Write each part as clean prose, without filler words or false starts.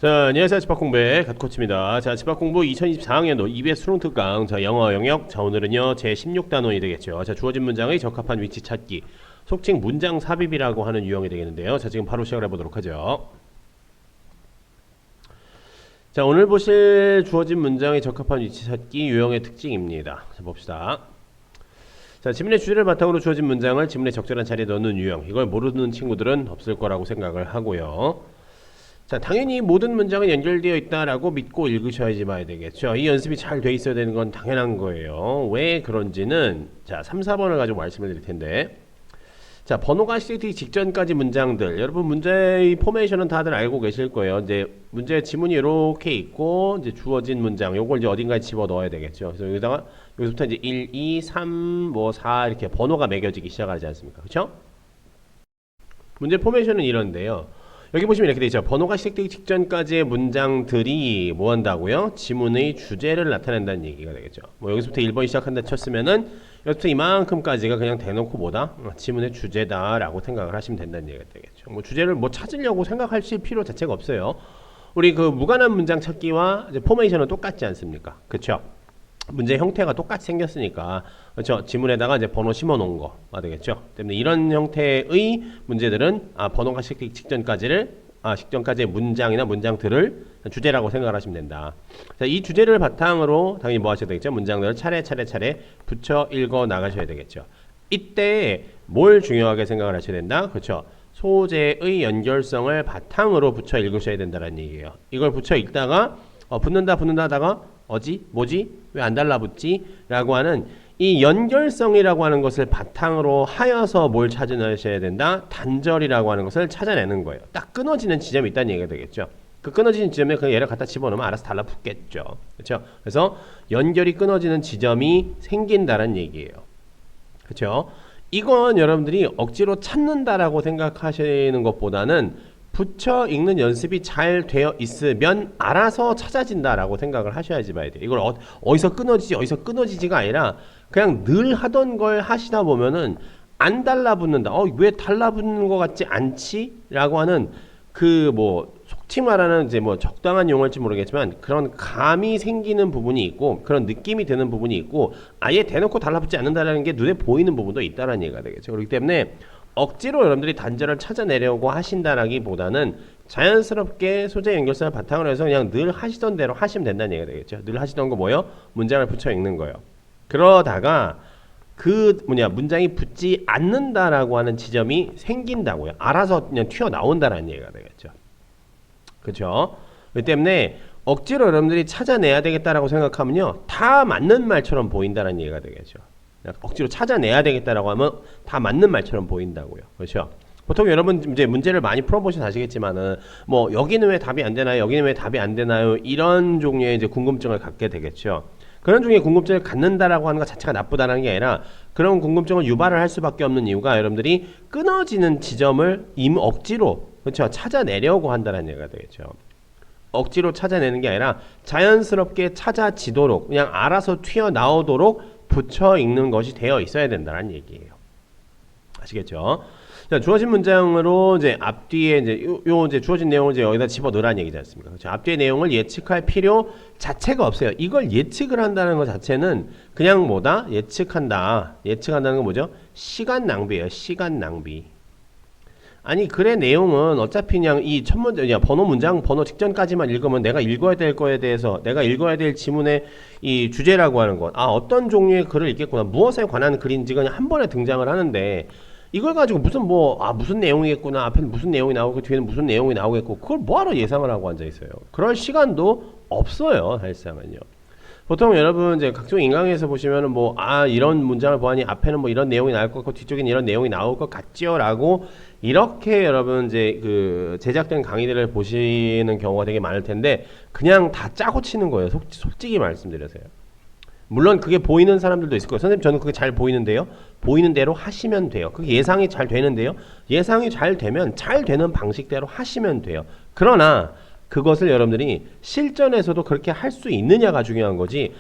자, 안녕하세요. 집합공부의 갓코치입니다. 자, 집합공부 2024학년도 EBS 수능 특강. 자, 영어 영역. 자, 오늘은요, 제 16단원이 되겠죠. 자, 주어진 문장의 적합한 위치 찾기. 속칭 문장 삽입이라고 하는 유형이 되겠는데요. 자, 지금 바로 시작을 해보도록 하죠. 자, 오늘 보실 주어진 문장의 적합한 위치 찾기 유형의 특징입니다. 자, 봅시다. 자, 지문의 주제를 바탕으로 주어진 문장을 지문의 적절한 자리에 넣는 유형. 이걸 모르는 친구들은 없을 거라고 생각을 하고요. 자, 당연히 모든 문장은 연결되어 있다라고 믿고 읽으셔야지 봐야 되겠죠. 이 연습이 잘 돼 있어야 되는 건 당연한 거예요. 왜 그런지는 자, 3, 4번을 가지고 말씀을 드릴 텐데, 자, 번호가 시작되기 직전까지 문장들, 여러분 문제의 포메이션은 다들 알고 계실 거예요. 이제 문제 지문이 이렇게 있고 이제 주어진 문장, 요걸 이제 어딘가에 집어 넣어야 되겠죠. 그래서 여기다가 여기서부터 이제 1, 2, 3, 뭐 4 이렇게 번호가 매겨지기 시작하지 않습니까? 그렇죠? 문제 포메이션은 이런데요. 여기 보시면 이렇게 되어 있죠. 번호가 시작되기 직전까지의 문장들이 뭐 한다고요? 지문의 주제를 나타낸다는 얘기가 되겠죠. 뭐 여기서부터 1번 시작한다 쳤으면은 여기서부터 이만큼까지가 그냥 대놓고 뭐다? 지문의 주제다라고 생각을 하시면 된다는 얘기가 되겠죠. 뭐 주제를 뭐 찾으려고 생각하실 필요 자체가 없어요. 우리 그 무관한 문장 찾기와 이제 포메이션은 똑같지 않습니까? 그쵸? 문제 형태가 똑같이 생겼으니까, 그렇죠? 지문에다가 이제 번호 심어 놓은 거가 되겠죠. 때문에 이런 형태의 문제들은 번호가 시작되기 직전까지의 문장이나 문장들을 주제라고 생각을 하시면 된다. 자, 이 주제를 바탕으로 당연히 뭐 하셔야 되겠죠? 문장들을 차례 붙여 읽어 나가셔야 되겠죠. 이때 뭘 중요하게 생각을 하셔야 된다? 그렇죠? 소재의 연결성을 바탕으로 붙여 읽으셔야 된다는 얘기예요. 이걸 붙여 읽다가 붙는다 하다가 뭐지? 왜 안 달라붙지? 라고 하는 이 연결성이라고 하는 것을 바탕으로 하여서 뭘 찾아내셔야 된다? 단절이라고 하는 것을 찾아내는 거예요. 딱 끊어지는 지점이 있다는 얘기가 되겠죠. 그 끊어지는 지점에 그 얘를 갖다 집어넣으면 알아서 달라붙겠죠. 그렇죠? 그래서 연결이 끊어지는 지점이 생긴다는 얘기예요. 그렇죠? 이건 여러분들이 억지로 찾는다라고 생각하시는 것보다는 붙여 읽는 연습이 잘 되어 있으면 알아서 찾아진다라고 생각을 하셔야지 봐야 돼요. 이걸 어디서 끊어지지가 아니라 그냥 늘 하던 걸 하시다 보면은 안 달라붙는다. 왜 달라붙는 것 같지 않지? 라고 하는 그 뭐 속칭 말하는 이제 뭐 적당한 용어일지 모르겠지만 그런 감이 생기는 부분이 있고 그런 느낌이 드는 부분이 있고 아예 대놓고 달라붙지 않는다라는 게 눈에 보이는 부분도 있다라는 얘기가 되겠죠. 그렇기 때문에 억지로 여러분들이 단절을 찾아내려고 하신다라기보다는 자연스럽게 소재 연결성을 바탕으로 해서 그냥 늘 하시던 대로 하시면 된다는 얘기가 되겠죠. 늘 하시던 거 뭐예요? 문장을 붙여 읽는 거예요. 그러다가 문장이 붙지 않는다라고 하는 지점이 생긴다고요. 알아서 그냥 튀어나온다라는 얘기가 되겠죠. 그렇죠? 그렇기 때문에 억지로 여러분들이 찾아내야 되겠다라고 생각하면요. 다 맞는 말처럼 보인다는 얘기가 되겠죠. 억지로 찾아내야 되겠다라고 하면 다 맞는 말처럼 보인다고요. 그렇죠? 보통 여러분 이제 문제를 많이 풀어보셔서 아시겠지만은 뭐 여기는 왜 답이 안 되나요? 여기는 왜 답이 안 되나요? 이런 종류의 이제 궁금증을 갖게 되겠죠. 그런 종류의 궁금증을 갖는다라고 하는 것 자체가 나쁘다는 게 아니라 그런 궁금증을 유발을 할 수밖에 없는 이유가 여러분들이 끊어지는 지점을 억지로 그렇죠? 찾아내려고 한다는 얘기가 되겠죠. 억지로 찾아내는 게 아니라 자연스럽게 찾아지도록 그냥 알아서 튀어나오도록 붙여 읽는 것이 되어 있어야 된다는 얘기예요. 아시겠죠? 자, 주어진 문장으로 이제 앞뒤에 이제 주어진 내용을 이제 여기다 집어 넣으라는 얘기지 않습니까? 그렇죠? 앞뒤의 내용을 예측할 필요 자체가 없어요. 이걸 예측을 한다는 것 자체는 그냥 뭐다? 예측한다는 건 뭐죠? 시간 낭비예요. 시간 낭비. 아니 글의 내용은 어차피 그냥 이 첫 문제 번호 직전까지만 읽으면 내가 읽어야 될 거에 대해서 내가 읽어야 될 지문의 이 주제라고 하는 것 어떤 종류의 글을 읽겠구나 무엇에 관한 글인지 그냥 한 번에 등장을 하는데 이걸 가지고 무슨 내용이겠구나 앞에는 무슨 내용이 나오고 뒤에는 무슨 내용이 나오겠고 그걸 뭐하러 예상을 하고 앉아 있어요. 그럴 시간도 없어요. 사실상은요. 보통 여러분 이제 각종 인강에서 보시면은 이런 문장을 보아니 앞에는 뭐 이런 내용이 나올 것 같고 뒤쪽엔 이런 내용이 나올 것 같지요라고 이렇게 여러분 이제 그 제작된 강의들을 보시는 경우가 되게 많을 텐데 그냥 다 짜고 치는 거예요. 솔직히 말씀드려서요. 물론 그게 보이는 사람들도 있을 거예요. 선생님 저는 그게 잘 보이는데요. 보이는 대로 하시면 돼요. 그게 예상이 잘 되는데요. 예상이 잘 되면 잘 되는 방식대로 하시면 돼요. 그러나 그것을 여러분들이 실전에서도 그렇게 할 수 있느냐가 중요한 거지.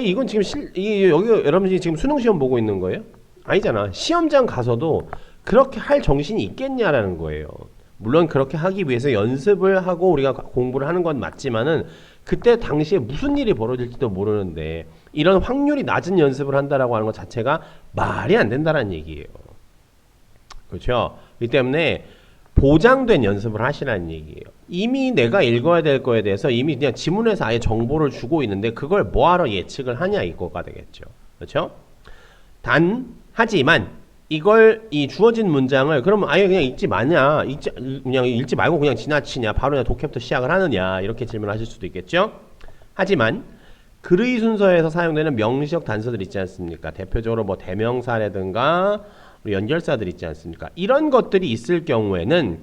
이건 지금 여기 여러분들이 지금 수능 시험 보고 있는 거예요? 아니잖아. 시험장 가서도 그렇게 할 정신이 있겠냐라는 거예요. 물론 그렇게 하기 위해서 연습을 하고 우리가 공부를 하는 건 맞지만은 그때 당시에 무슨 일이 벌어질지도 모르는데 이런 확률이 낮은 연습을 한다라고 하는 것 자체가 말이 안 된다는 얘기예요. 그렇죠? 이 때문에 보장된 연습을 하시라는 얘기예요. 이미 내가 읽어야 될 거에 대해서 이미 그냥 지문에서 아예 정보를 주고 있는데 그걸 뭐하러 예측을 하냐 이거가 되겠죠. 그렇죠? 하지만 이걸 이 주어진 문장을 그러면 아예 그냥 읽지 마냐, 그냥 읽지 말고 그냥 지나치냐, 바로 그냥 독해부터 시작을 하느냐 이렇게 질문하실 수도 있겠죠. 하지만 글의 순서에서 사용되는 명시적 단서들 있지 않습니까? 대표적으로 뭐 대명사라든가 연결사들 있지 않습니까? 이런 것들이 있을 경우에는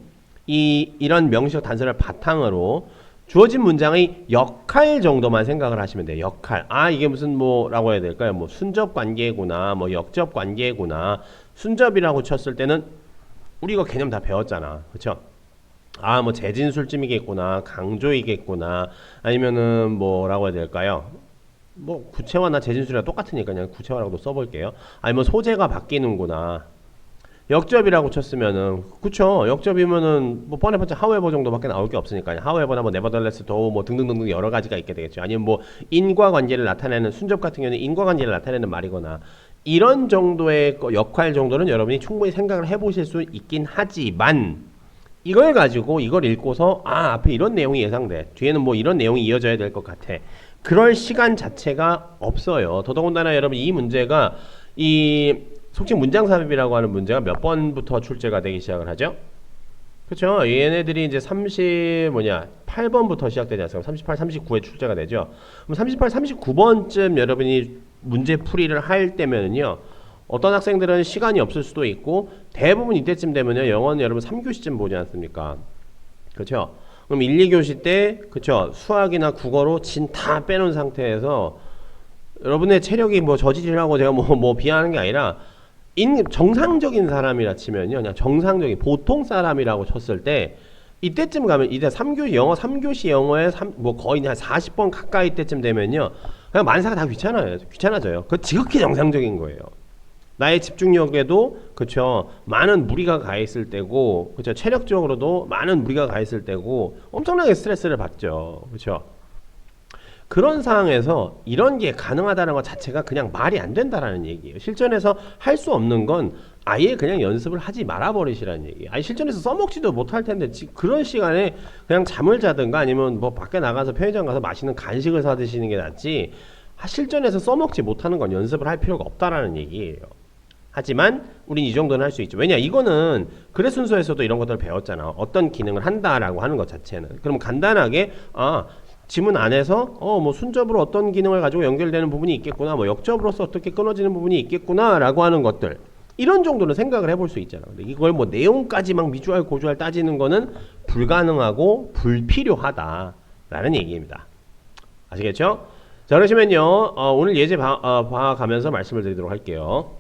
이런 명시적 단서를 바탕으로 주어진 문장의 역할 정도만 생각을 하시면 돼요. 역할. 아, 이게 무슨 뭐라고 해야 될까요? 뭐 순접 관계구나, 뭐 역접 관계구나. 순접이라고 쳤을 때는 우리 이거 개념 다 배웠잖아. 그렇죠? 아, 뭐 재진술쯤이겠구나, 강조이겠구나, 아니면은 뭐라고 해야 될까요? 뭐 구체화나 재진술이랑 똑같으니까 그냥 구체화라고도 써볼게요. 아니면 소재가 바뀌는구나. 역접이라고 쳤으면은 그쵸, 역접이면은 뭐 뻔해봤자 however 정도밖에 나올 게 없으니까요. however나 뭐 nevertheless 도 뭐 등등등등 여러 가지가 있게 되겠죠. 아니면 뭐 인과관계를 나타내는 순접 같은 경우는 인과관계를 나타내는 말이거나 이런 정도의 역할 정도는 여러분이 충분히 생각을 해보실 수 있긴 하지만 이걸 가지고 이걸 읽고서 아, 앞에 이런 내용이 예상돼, 뒤에는 뭐 이런 내용이 이어져야 될 것 같아, 그럴 시간 자체가 없어요. 더더군다나 여러분 이 문제가 이 속칭 문장삽입이라고 하는 문제가 몇 번부터 출제가 되기 시작을 하죠? 그렇죠? 얘네들이 이제 8번부터 시작되지 않습니까? 38, 39에 출제가 되죠. 그럼 38, 39번쯤 여러분이 문제 풀이를 할 때면은요, 어떤 학생들은 시간이 없을 수도 있고 대부분 이때쯤 되면요, 영어는 여러분 3교시쯤 보지 않습니까? 그렇죠? 그럼 1, 2교시 때 그렇죠? 수학이나 국어로 진 다 빼놓은 상태에서 여러분의 체력이 뭐 저지질하고 제가 뭐 비하하는 게 아니라 정상적인 사람이라 치면요, 그냥 정상적인 보통 사람이라고 쳤을 때 이때쯤 가면 이제 3교시 영어 3교시 영어에 뭐 거의 한 40번 가까이 때쯤 되면요, 그냥 만사가 다 귀찮아져요. 그 지극히 정상적인 거예요. 나의 집중력에도 그쵸, 많은 무리가 가 있을 때고, 그쵸, 체력적으로도 많은 무리가 가 있을 때고 엄청나게 스트레스를 받죠. 그쵸. 그런 상황에서 이런 게 가능하다는 것 자체가 그냥 말이 안 된다라는 얘기예요. 실전에서 할 수 없는 건 아예 그냥 연습을 하지 말아버리시라는 얘기예요. 아니 실전에서 써먹지도 못할 텐데 그런 시간에 그냥 잠을 자든가 아니면 뭐 밖에 나가서 편의점 가서 맛있는 간식을 사 드시는 게 낫지, 실전에서 써먹지 못하는 건 연습을 할 필요가 없다라는 얘기예요. 하지만 우린 이 정도는 할 수 있죠. 왜냐, 이거는 글의 순서에서도 이런 것들을 배웠잖아. 어떤 기능을 한다라고 하는 것 자체는. 그럼 간단하게 지문 안에서 뭐 순접으로 어떤 기능을 가지고 연결되는 부분이 있겠구나, 뭐 역접으로서 어떻게 끊어지는 부분이 있겠구나 라고 하는 것들, 이런 정도는 생각을 해볼 수 있잖아. 근데 이걸 뭐 내용까지 막 미주알 고주알 따지는 거는 불가능하고 불필요하다라는 얘기입니다. 아시겠죠? 자, 그러시면요, 오늘 예제 봐가면서 말씀을 드리도록 할게요.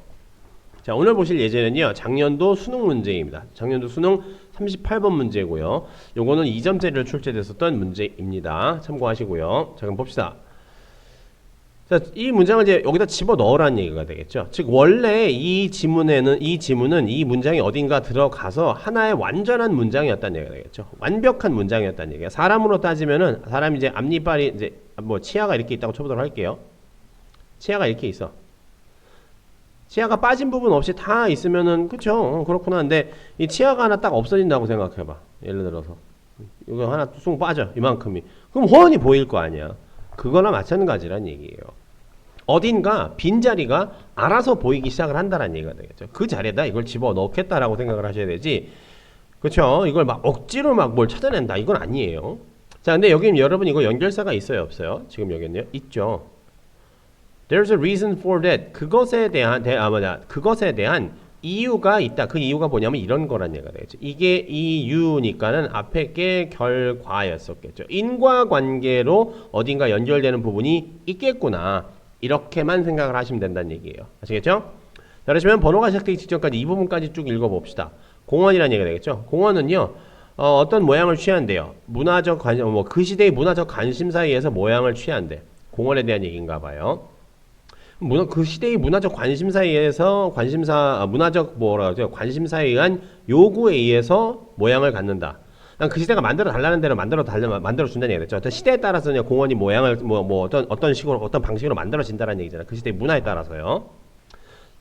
자, 오늘 보실 예제는요, 작년도 수능 문제입니다. 작년도 수능 38번 문제고요. 요거는 2점짜리로 출제됐었던 문제입니다. 참고하시고요. 자, 그럼 봅시다. 자, 이 문장을 이제 여기다 집어 넣으라는 얘기가 되겠죠. 즉 원래 이 지문은 이 문장이 어딘가 들어가서 하나의 완전한 문장이었다는 얘기가 되겠죠. 완벽한 문장이었다는 얘기야. 사람으로 따지면은 사람이 이제 앞니빨이 이제 뭐 치아가 이렇게 있다고 쳐보도록 할게요. 치아가 이렇게 있어. 치아가 빠진 부분 없이 다 있으면은 그쵸, 그렇구나. 근데 이 치아가 하나 딱 없어진다고 생각해봐. 예를 들어서 이거 하나 쑥 빠져, 이만큼이. 그럼 훤히 보일 거 아니야. 그거나 마찬가지란 얘기예요. 어딘가 빈자리가 알아서 보이기 시작을 한다는 얘기가 되겠죠. 그 자리에다 이걸 집어넣겠다라고 생각을 하셔야 되지, 그쵸, 이걸 막 억지로 막 뭘 찾아낸다, 이건 아니에요. 자, 근데 여기는 여러분 이거 연결사가 있어요 없어요? 지금 여기는요, 있죠. There's a reason for that. 그것에 대한 이유가 있다. 그 이유가 뭐냐면 이런 거란 얘기가 되겠죠. 이게 이유니까는 앞에 게 결과였었겠죠. 인과관계로 어딘가 연결되는 부분이 있겠구나, 이렇게만 생각을 하시면 된다는 얘기예요. 아시겠죠? 자, 그러시면 번호가 시작되기 직전까지 이 부분까지 쭉 읽어봅시다. 공원이라는 얘기가 되겠죠. 공원은요, 어떤 모양을 취한대요. 문화적 그 시대의 문화적 관심사에 의해서 모양을 취한대. 공원에 대한 얘기인가 봐요. 그 시대의 문화적 관심사에 의해서 문화적 뭐라 그러죠? 관심사에 의한 요구에 의해서 모양을 갖는다. 그 시대가 만들어 달라는 대로 만들어 준다는 얘기죠. 어떤 시대에 따라서 그냥 공원이 모양을 어떤 식으로 어떤 방식으로 만들어진다는 얘기잖아요. 그 시대의 문화에 따라서요.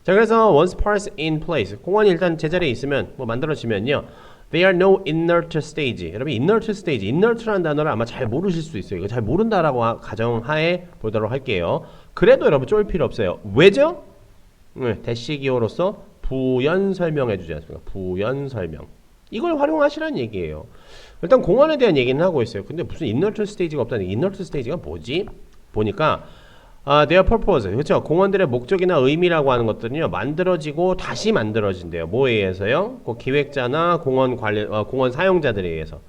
자, 그래서 once parts in place, 공원이 일단 제자리에 있으면 만들어지면요. They are no inert stage. 여러분 inert stage, inert라는 단어를 아마 잘 모르실 수 있어요. 이거 잘 모른다라고 가정하에 보도록 할게요. 그래도 여러분 쫄 필요 없어요. 왜죠? 대시기호로서 부연 설명해 주지 않습니까? 부연 설명. 이걸 활용하시라는 얘기예요. 일단 공원에 대한 얘기는 하고 있어요. 근데 무슨 inert stage가 없다는 inert stage가 뭐지? 보니까 their purpose, 그렇죠? 공원들의 목적이나 의미라고 하는 것들은요, 만들어지고 다시 만들어진대요. 뭐에 의해서요? 그 기획자나 공원 사용자들에 의해서.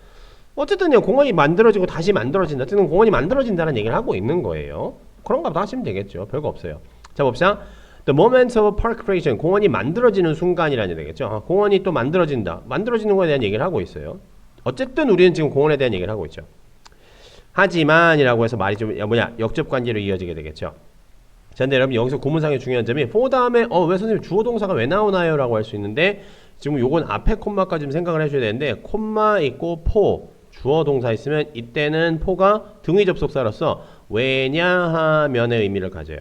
어쨌든요, 공원이 만들어지고 다시 만들어진다. 어쨌든 공원이 만들어진다는 얘기를 하고 있는 거예요. 그런가 보다 하시면 되겠죠. 별거 없어요. 자, 봅시다. The moment of park creation, 공원이 만들어지는 순간이라는 얘기겠죠. 공원이 또 만들어진다. 만들어지는 거에 대한 얘기를 하고 있어요. 어쨌든 우리는 지금 공원에 대한 얘기를 하고 있죠. 하지만이라고 해서 말이 좀 역접관계로 이어지게 되겠죠. 자, 근데 여러분 여기서 구문상의 중요한 점이 for 다음에 왜 선생님 주어 동사가 왜 나오나요? 라고 할 수 있는데 지금 요건 앞에 콤마까지 좀 생각을 해줘야 되는데 콤마 있고 for 주어 동사 있으면 이때는 for가 등위 접속사로서 왜냐하면의 의미를 가져요.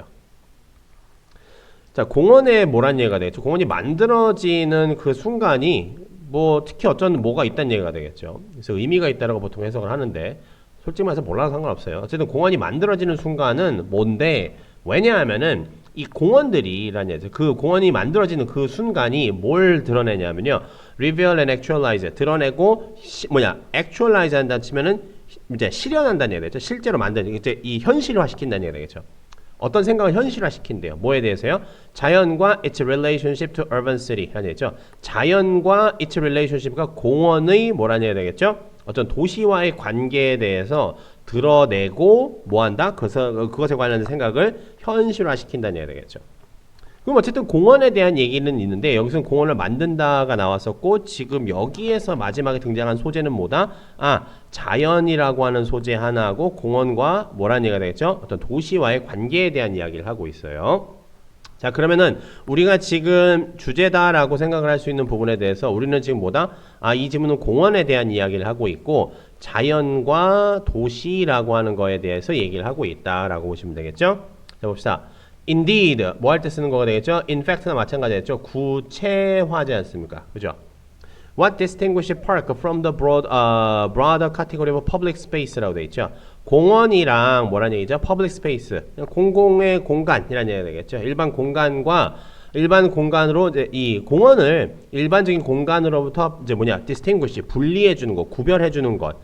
자, 공원에 뭐란 얘기가 되겠죠? 공원이 만들어지는 그 순간이 특히 어쩐 뭐가 있다는 얘기가 되겠죠. 그래서 의미가 있다라고 보통 해석을 하는데 솔직히 말해서 몰라도 상관없어요. 어쨌든 공원이 만들어지는 순간은 뭔데 왜냐하면은 이 공원들이라는 얘기죠. 그 공원이 만들어지는 그 순간이 뭘 드러내냐면요. reveal and actualize 드러내고 actualize 한다 치면은 이제 실현한다는 얘기가 되죠. 실제로 이제 이 현실화 시킨다는 얘기가 되겠죠. 어떤 생각을 현실화 시킨대요. 뭐에 대해서요? 자연과 its relationship to urban city 하는 얘기죠. 자연과 its relationship가 공원의 뭐라는 얘기가 되겠죠? 어떤 도시와의 관계에 대해서 드러내고 뭐한다? 그것에 관련된 생각을 현실화시킨다는 얘기가 되겠죠. 그럼 어쨌든 공원에 대한 얘기는 있는데 여기서는 공원을 만든다가 나왔었고 지금 여기에서 마지막에 등장한 소재는 뭐다? 자연이라고 하는 소재 하나하고 공원과 뭐라는 얘기가 되겠죠? 어떤 도시와의 관계에 대한 이야기를 하고 있어요. 자, 그러면은 우리가 지금 주제다라고 생각을 할 수 있는 부분에 대해서 우리는 지금 뭐다? 이 지문은 공원에 대한 이야기를 하고 있고 자연과 도시라고 하는 거에 대해서 얘기를 하고 있다라고 보시면 되겠죠? 자, 봅시다. Indeed, 뭐 할 때 쓰는 거가 되겠죠? In fact나 마찬가지겠죠? 구체화지 않습니까? 그죠? What distinguishes park from the broader category of public space라고 되어 있죠? 공원이랑 뭐라는 얘기죠? Public space, 공공의 공간이라는 얘기가 되겠죠? 일반 공간으로 이제 이 공원을 일반적인 공간으로부터 이제 distinguish, 분리해 주는 것, 구별해 주는 것.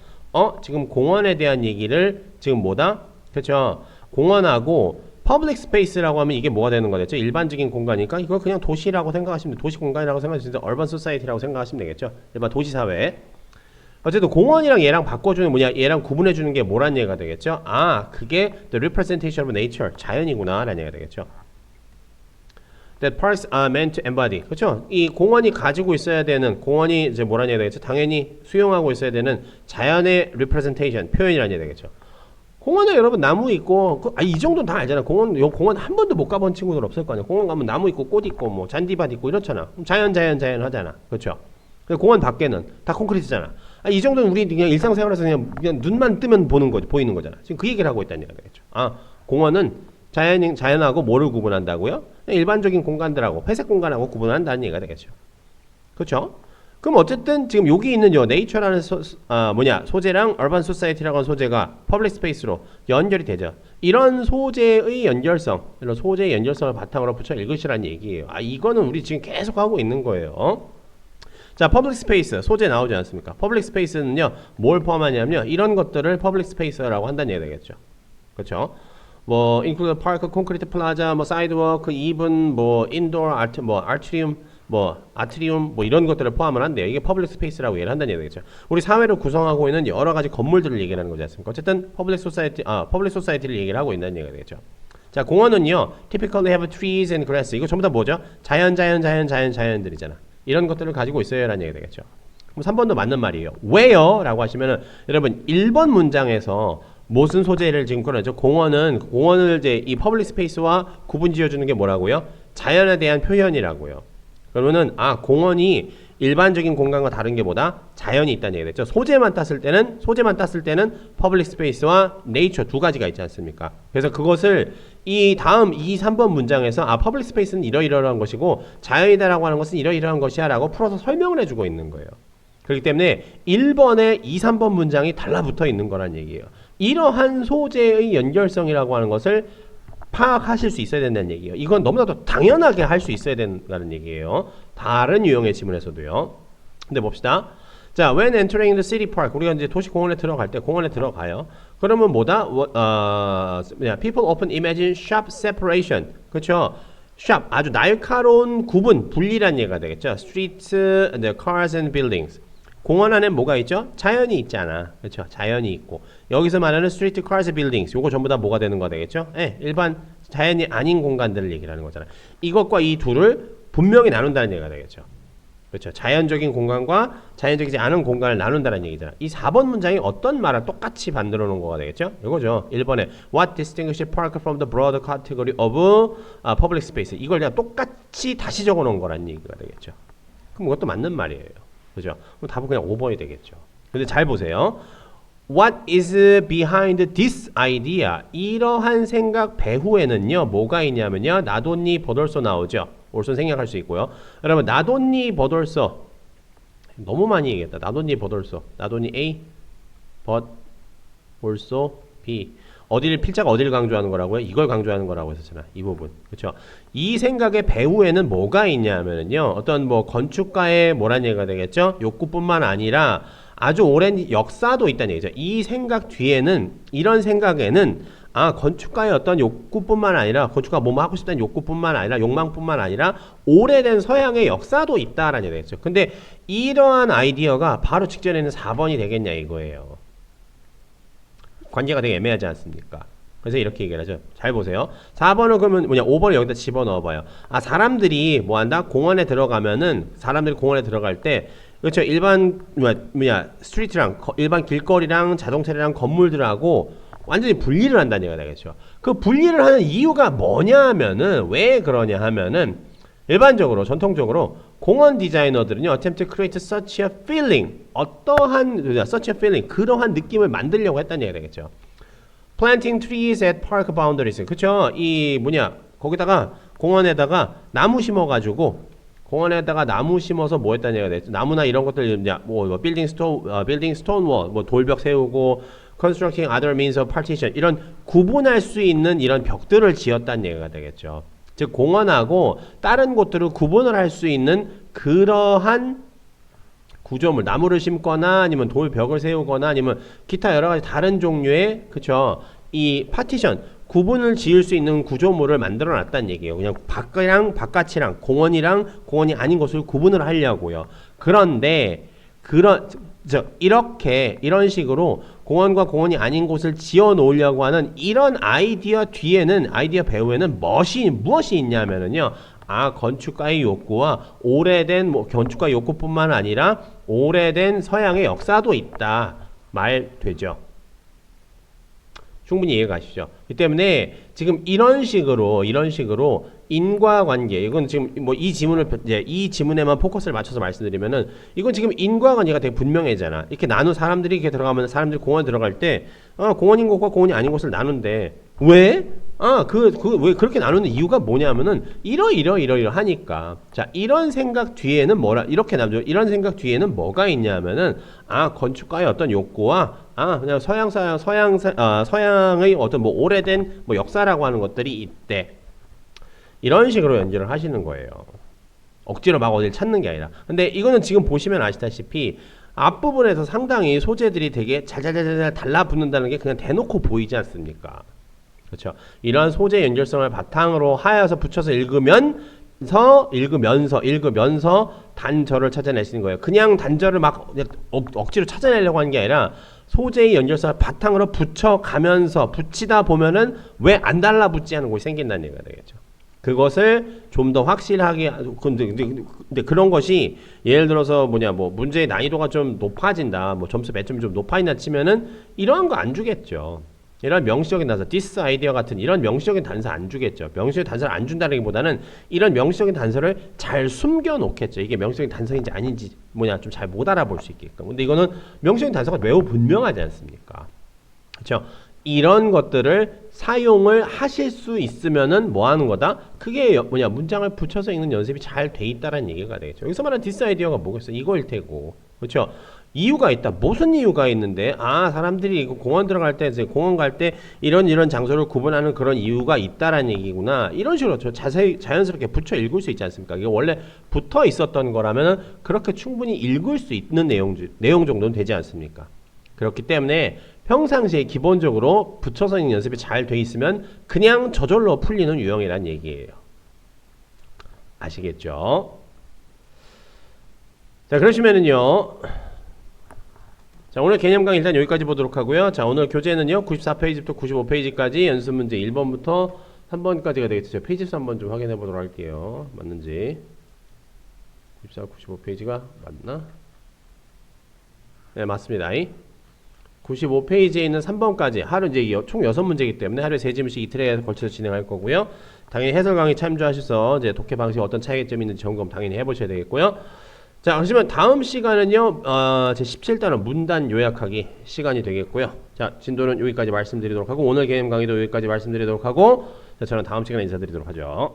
지금 공원에 대한 얘기를 지금 뭐다? 그렇죠? 공원하고 퍼블릭 스페이스라고 하면 이게 뭐가 되는 거겠죠? 일반적인 공간이니까 이걸 그냥 도시라고 생각하시면 도시 공간이라고 생각하시면 얼반 소사이티라고 생각하시면 되겠죠? 일반 도시 사회. 어쨌든 공원이랑 얘랑 바꿔주는 얘랑 구분해 주는 게 뭐란 얘기가 되겠죠? 그게 the representation of nature, 자연이구나 라는 얘기가 되겠죠. That parks are meant to embody. 그렇죠? 이 공원이 가지고 있어야 되는 공원이 이제 뭐란 얘기가 되겠죠? 당연히 수용하고 있어야 되는 자연의 representation, 표현이라는 얘기가 되겠죠. 공원에 여러분 나무 있고 이 정도는 다 알잖아. 공원 한 번도 못 가본 친구들 없을 거 아니야. 공원 가면 나무 있고 꽃 있고 잔디밭 있고 이렇잖아. 자연 하잖아. 그렇죠? 공원 밖에는 다 콘크리트잖아. 이 정도는 우리 그냥 일상생활에서 그냥 눈만 뜨면 보이는 거잖아. 지금 그 얘기를 하고 있다는 얘기가 되겠죠. 공원은 자연하고 뭐를 구분한다고요? 일반적인 공간들하고 회색 공간하고 구분한다는 얘기가 되겠죠. 그렇죠? 그럼 어쨌든 지금 여기 있는 nature라는 소재랑 urban society라고 하는 소재가 public space로 연결이 되죠. 이런 소재의 연결성을 바탕으로 붙여 읽으시라는 얘기예요. 이거는 우리 지금 계속 하고 있는 거예요. 자, public space 소재 나오지 않습니까? public space는요, 뭘 포함하냐면요, 이런 것들을 public space라고 한다는 얘기가 되겠죠. 그렇죠? include park, concrete plaza, sidewalk, even indoor art, 아트리움 이런 것들을 포함을 한대요. 이게 퍼블릭 스페이스라고 얘기를 한다는 얘기죠. 우리 사회를 구성하고 있는 여러 가지 건물들을 얘기하는 거지 않습니까? 어쨌든 퍼블릭 소사이티를 얘기를 하고 있다는 얘기가 되겠죠. 자, 공원은요, typically have trees and grass. 이거 전부 다 뭐죠? 자연들이잖아. 이런 것들을 가지고 있어야라는 얘기가 되겠죠. 그럼 3번도 맞는 말이에요. 왜요? 라고 하시면은 여러분 1번 문장에서 무슨 소재를 지금 꺼내죠? 공원을 이제 이 퍼블릭 스페이스와 구분 지어주는 게 뭐라고요? 자연에 대한 표현이라고요. 그러면은 공원이 일반적인 공간과 다른 게 뭐다? 자연이 있다는 얘기가 됐죠. 소재만 땄을 때는 퍼블릭 스페이스와 네이처 두 가지가 있지 않습니까? 그래서 그것을 이 다음 2, 3번 문장에서 퍼블릭 스페이스는 이러이러한 것이고 자연이다라고 하는 것은 이러이러한 것이야 라고 풀어서 설명을 해주고 있는 거예요. 그렇기 때문에 1번에 2, 3번 문장이 달라붙어 있는 거란 얘기예요. 이러한 소재의 연결성이라고 하는 것을 파악하실 수 있어야 된다는 얘기예요. 이건 너무나도 당연하게 할 수 있어야 된다는 얘기예요. 다른 유형의 지문에서도요. 근데 봅시다. 자, when entering the city park, 우리가 이제 도시 공원에 들어갈 때 공원에 들어가요. 그러면 뭐다? People often imagine sharp separation. 그렇죠? sharp, 아주 날카로운 구분, 분리란 얘기가 되겠죠. Streets, the cars and buildings. 공원 안에 뭐가 있죠? 자연이 있잖아. 그렇죠? 자연이 있고. 여기서 말하는 street, cars, buildings. 요거 전부 다 뭐가 되는 거 되겠죠? 일반 자연이 아닌 공간들을 얘기를 하는 거잖아. 이것과 이 둘을 분명히 나눈다는 얘기가 되겠죠. 그렇죠? 자연적인 공간과 자연적이지 않은 공간을 나눈다는 얘기잖아. 이 4번 문장이 어떤 말을 똑같이 만들어 놓은 거가 되겠죠? 이거죠. 1번에 What distinguishes park from the broad category of public space. 이걸 그냥 똑같이 다시 적어 놓은 거란 얘기가 되겠죠. 그럼 이것도 맞는 말이에요. 그죠? 그럼 답은 그냥 5번이 되겠죠. 근데 잘 보세요. What is behind this idea? 이러한 생각 배후에는요, 뭐가 있냐면요, not only but also 나오죠. also 생략할 수 있고요. 여러분, not only but also. 너무 많이 얘기했다. not only but also. not only A, but also B. 필자가 어디를 강조하는 거라고요? 이걸 강조하는 거라고 했었잖아. 이 부분. 그렇죠? 이 생각의 배후에는 뭐가 있냐면요. 어떤 뭐 건축가의 뭐란 얘기가 되겠죠? 욕구뿐만 아니라 아주 오랜 역사도 있다는 얘기죠. 이 생각 뒤에는, 이런 생각에는 건축가의 어떤 욕구뿐만 아니라, 건축가가 뭐 하고 싶다는 욕구뿐만 아니라, 욕망뿐만 아니라 오래된 서양의 역사도 있다라는 얘기겠죠. 근데 이러한 아이디어가 바로 직전에 있는 4번이 되겠냐 이거예요. 관계가 되게 애매하지 않습니까? 그래서 이렇게 얘기를 하죠. 잘 보세요. 4번은 그러면 뭐냐, 5번을 여기다 집어넣어봐요. 사람들이 뭐 한다? 사람들이 공원에 들어갈 때, 그렇죠. 일반 스트리트랑 일반 길거리랑 자동차랑 건물들하고 완전히 분리를 한다는 얘기가 되겠죠. 그 분리를 하는 이유가 뭐냐 하면은, 왜 그러냐 하면은, 일반적으로 전통적으로 공원 디자이너들은요, attempt to create such a feeling, such a feeling, 그러한 느낌을 만들려고 했다는 얘기가 되겠죠. planting trees at park boundaries. 그쵸? 거기다가 공원에다가 나무 심어가지고, 나무 심어서 뭐 했다는 얘기가 되죠. 나무나 이런 것들, building stone wall, 돌벽 세우고, constructing other means of partition, 이런 구분할 수 있는 이런 벽들을 지었다는 얘기가 되겠죠. 즉, 공원하고 다른 곳들을 구분을 할 수 있는 그러한 구조물, 나무를 심거나 아니면 돌벽을 세우거나 아니면 기타 여러 가지 다른 종류의, 그쵸, 이 파티션, 구분을 지을 수 있는 구조물을 만들어 놨다는 얘기예요. 그냥 밖이랑 바깥이랑 공원이랑 공원이 아닌 것을 구분을 하려고요. 그런데 이런 식으로 공원과 공원이 아닌 곳을 지어 놓으려고 하는 이런 아이디어 배후에는 무엇이 있냐면은요, 건축가의 욕구와 오래된 건축가의 욕구뿐만 아니라 오래된 서양의 역사도 있다 말 되죠. 충분히 이해가 가시죠? 그 때문에 지금 이런 식으로 인과관계, 이건 지금 이 지문에만 포커스를 맞춰서 말씀드리면은, 이건 지금 인과관계가 되게 분명해잖아. 이렇게 사람들이 이렇게 들어가면, 사람들이 공원 들어갈 때 공원인 곳과 공원이 아닌 곳을 나눈대. 왜? 왜 그렇게 나누는 이유가 뭐냐면은 이러하니까. 자, 이런 생각 뒤에는 이런 생각 뒤에는 뭐가 있냐면은, 건축가의 어떤 욕구와 그냥 서양의 어떤 오래된 역사라고 하는 것들이 있대. 이런 식으로 연주를 하시는 거예요. 억지로 막 어딜 찾는 게 아니라. 근데 이거는 지금 보시면 아시다시피 앞부분에서 상당히 소재들이 되게 잘 달라붙는다는 게 그냥 대놓고 보이지 않습니까? 그렇죠. 이러한 소재 연결성을 바탕으로 하여서 붙여서 읽으면서 단절을 찾아내시는 거예요. 그냥 단절을 막 억지로 찾아내려고 하는 게 아니라 소재의 연결성을 바탕으로 붙이다 보면은 왜 안 달라붙지 하는 곳이 생긴다는 얘기가 되겠죠. 그것을 좀 더 확실하게, 근데 그런 것이 예를 들어서 문제의 난이도가 좀 높아진다, 점수 몇 점이 좀 높아진다 치면은 이러한 거 안 주겠죠. 이런 명시적인 단서, this idea 같은 이런 명시적인 단서 안 주겠죠. 명시적인 단서를 안 준다기보다는 이런 명시적인 단서를 잘 숨겨 놓겠죠. 이게 명시적인 단서인지 아닌지 좀 잘 못 알아볼 수 있게끔. 근데 이거는 명시적인 단서가 매우 분명하지 않습니까? 그렇죠? 이런 것들을 사용을 하실 수 있으면은 뭐 하는 거다? 그게 문장을 붙여서 읽는 연습이 잘 돼 있다라는 얘기가 되겠죠. 여기서 말하는 this idea가 뭐겠어? 이거일 테고. 그렇죠? 이유가 있다. 무슨 이유가 있는데? 사람들이 공원 들어갈 때, 공원 갈 때 이런 장소를 구분하는 그런 이유가 있다라는 얘기구나. 이런 식으로 자세히 자연스럽게 붙여 읽을 수 있지 않습니까? 이게 원래 붙어 있었던 거라면 그렇게 충분히 읽을 수 있는 내용 정도는 되지 않습니까? 그렇기 때문에 평상시에 기본적으로 붙여서 읽는 연습이 잘 돼 있으면 그냥 저절로 풀리는 유형이란 얘기예요. 아시겠죠? 자, 그러시면은요. 자, 오늘 개념 강의 일단 여기까지 보도록 하고요. 자, 오늘 교재는요. 94페이지부터 95페이지까지 연습 문제 1번부터 3번까지가 되겠죠. 페이지 수 한번 좀 확인해 보도록 할게요. 맞는지. 94, 95페이지가 맞나? 네, 맞습니다. 95페이지에 있는 3번까지 하루 이제 총 6문제이기 때문에 하루에 3질문씩 이틀에 걸쳐서 진행할 거고요. 당연히 해설 강의 참조하셔서 이제 독해 방식에 어떤 차이점이 있는지 점검 당연히 해보셔야 되겠고요. 자, 그러시면 다음 시간은요, 제 17단원 문단 요약하기 시간이 되겠고요. 자, 진도는 여기까지 말씀드리도록 하고, 오늘 개념 강의도 여기까지 말씀드리도록 하고, 자, 저는 다음 시간에 인사드리도록 하죠.